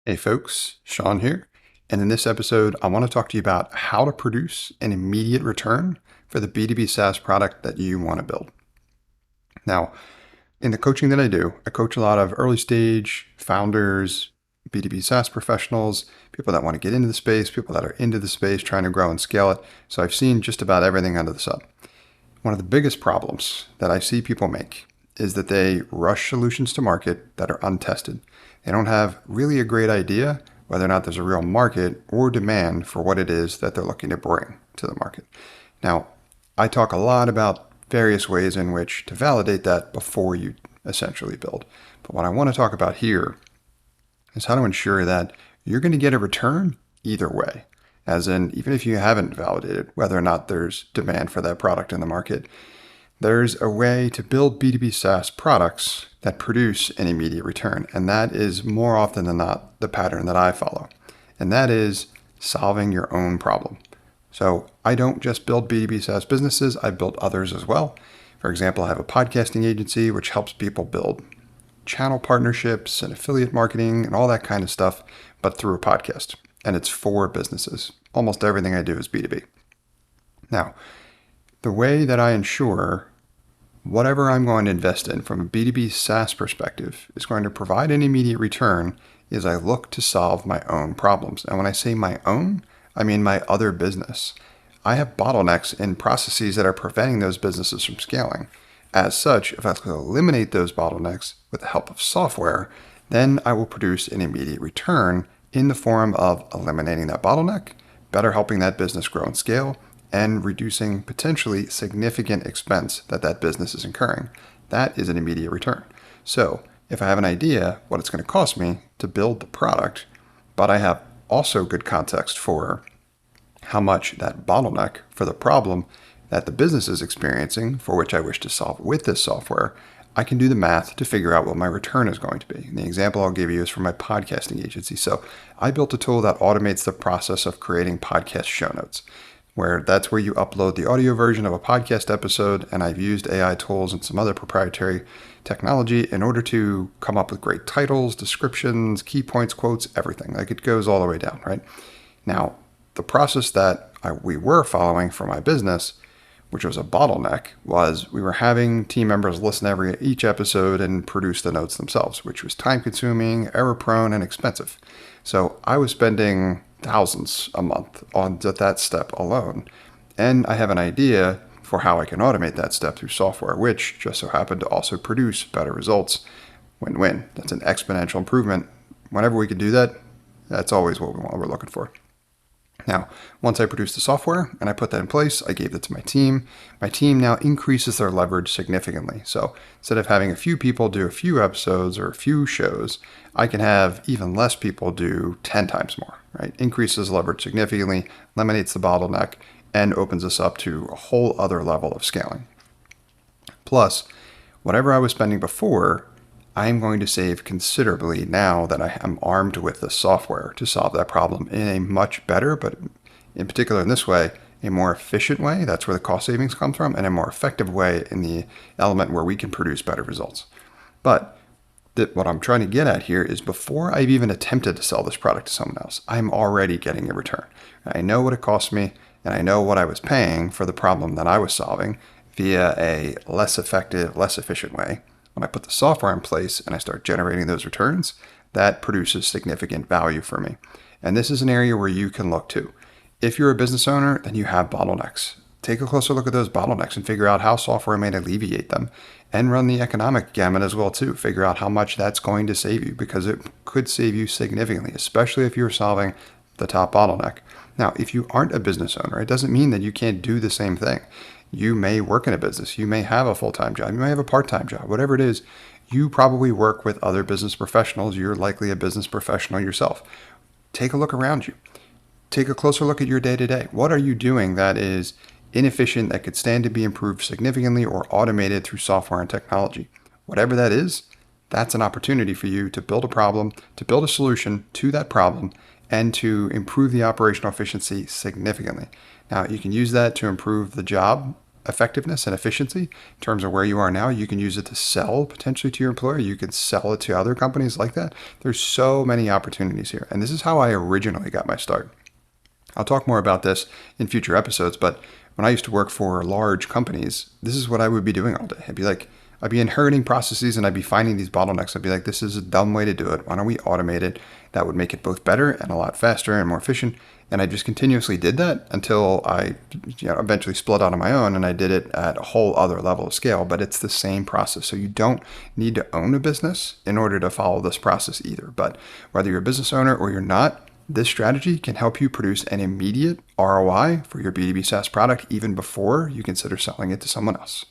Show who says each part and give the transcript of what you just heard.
Speaker 1: Hey folks, Sean here. And in this episode, I want to talk to you about how to produce an immediate return for the B2B SaaS product that you want to build. Now, in the coaching that I do, I coach a lot of early stage founders, B2B SaaS professionals, people that want to get into the space, people that are into the space, trying to grow and scale it. So I've seen just about everything under the sun. One of the biggest problems that I see people make is that they rush solutions to market that are untested. They don't have really a great idea whether or not there's a real market or demand for what it is that they're looking to bring to the market. Now, I talk a lot about various ways in which to validate that before you essentially build. But what I want to talk about here is how to ensure that you're going to get a return either way. As in, even if you haven't validated whether or not there's demand for that product in the market, there's a way to build B2B SaaS products that produce an immediate return. And that is more often than not the pattern that I follow. And that is solving your own problem. So I don't just build B2B SaaS businesses, I build others as well. For example, I have a podcasting agency which helps people build channel partnerships and affiliate marketing and all that kind of stuff, but through a podcast. And it's for businesses. Almost everything I do is B2B. Now, the way that I ensure whatever I'm going to invest in from a B2B SaaS perspective is going to provide an immediate return is I look to solve my own problems. And when I say my own, I mean my other business. I have bottlenecks in processes that are preventing those businesses from scaling. As such, if I can eliminate those bottlenecks with the help of software, then I will produce an immediate return in the form of eliminating that bottleneck, better helping that business grow and scale, and reducing potentially significant expense that business is incurring. That is an immediate return. So if I have an idea what it's going to cost me to build the product, but I have also good context for how much that bottleneck for the problem that the business is experiencing, for which I wish to solve with this software, I can do the math to figure out what my return is going to be. And the example I'll give you is from my podcasting agency. So I built a tool that automates the process of creating podcast show notes, where that's where you upload the audio version of a podcast episode. And I've used AI tools and some other proprietary technology in order to come up with great titles, descriptions, key points, quotes, everything. Like it goes all the way down, right? Now, the process that we were following for my business, which was a bottleneck, was we were having team members listen to each episode and produce the notes themselves, which was time consuming, error prone, and expensive. So I was spending thousands a month on that step alone. And I have an idea for how I can automate that step through software, which just so happened to also produce better results. Win-win. That's an exponential improvement. Whenever we can do that, that's always what we're looking for. Now, once I produced the software and I put that in place, I gave it to my team. My team now increases their leverage significantly. So instead of having a few people do a few episodes or a few shows, I can have even less people do 10 times more, right? Increases leverage significantly, eliminates the bottleneck, and opens us up to a whole other level of scaling. Plus, whatever I was spending before, I am going to save considerably now that I am armed with the software to solve that problem in a much better, but in particular in this way, a more efficient way. That's where the cost savings come from, and a more effective way in the element where we can produce better results. But what I'm trying to get at here is before I've even attempted to sell this product to someone else, I'm already getting a return. I know what it cost me, and I know what I was paying for the problem that I was solving via a less effective, less efficient way. When I put the software in place and I start generating those returns, that produces significant value for me. And this is an area where you can look to. If you're a business owner, then you have bottlenecks. Take a closer look at those bottlenecks and figure out how software may alleviate them, and run the economic gamut as well too. Figure out how much that's going to save you, because it could save you significantly, especially if you're solving the top bottleneck. Now, if you aren't a business owner, it doesn't mean that you can't do the same thing. You may work in a business. You may have a full-time job. You may have a part-time job. Whatever it is, you probably work with other business professionals. You're likely a business professional yourself. Take a look around you. Take a closer look at your day-to-day. What are you doing that is inefficient, that could stand to be improved significantly or automated through software and technology? Whatever that is, that's an opportunity for you to build a problem, to build a solution to that problem, and to improve the operational efficiency significantly. Now, you can use that to improve the job effectiveness and efficiency in terms of where you are now. You can use it to sell potentially to your employer. You can sell it to other companies like that. There's so many opportunities here. And this is how I originally got my start. I'll talk more about this in future episodes, but when I used to work for large companies, this is what I would be doing all day. I'd be inheriting processes and I'd be finding these bottlenecks. I'd be like, this is a dumb way to do it. Why don't we automate it? That would make it both better and a lot faster and more efficient. And I just continuously did that until I eventually split out on my own, and I did it at a whole other level of scale, but it's the same process. So you don't need to own a business in order to follow this process either. But whether you're a business owner or you're not, this strategy can help you produce an immediate ROI for your B2B SaaS product even before you consider selling it to someone else.